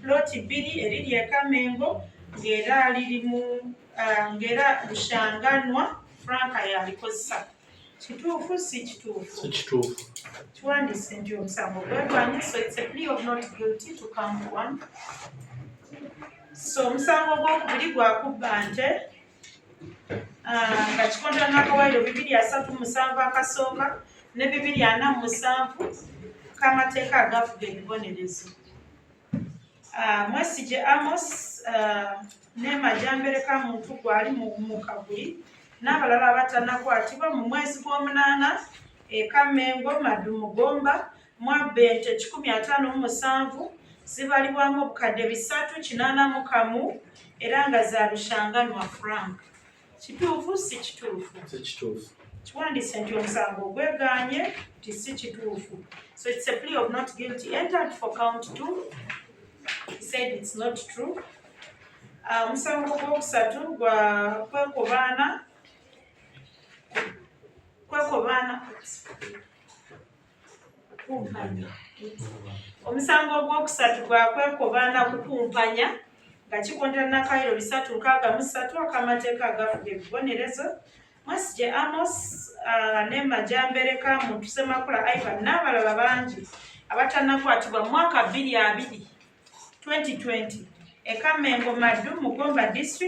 ploti 2 eriri e Kamengo ng'era liri mu ng'era Rushanganwa Franka yalikozesa. Kituufu si kituufu? Si kituufu. Kiwandiise nti omusango gwegwanye, so it's a plea of not guilty to count 1. So omusango gw'okubiri gwakubba nte nga kikontana n'akawaayiro 237 akasooka ne 247 k'amateeka agafuga ebibonerezo. Mwesigye Amos ne Majambere Kamuntu gwali mu Kaguli n'abalala abatanakwatibwa mu mwezi gw'omunaana e Kamengo Madumugomba Mwabbente 157 zibalibwamu obukadde 381 era nga za Rushanganwa Frank. Kituufu si kituufu? Si kituufu. Kiwandiise nti omusango ogweganye nti si kituufu. So it's a plea of not guilty entered for count 2. He said it's not true. Omusango ogwokusatu gwa kwekobaana omusango ogwokusatu gwa kwekobaana kukumpanya nga kikontana n'akaayiro 363 ak'amateeka agafuga ebibonerezo. Mwesigye Amos ne Majambere Kamuntu Ssemakula Ivan n'abalala bangi abatanakwatibwa mu mwaka 2020 e Kamengo Maddu Mugomba District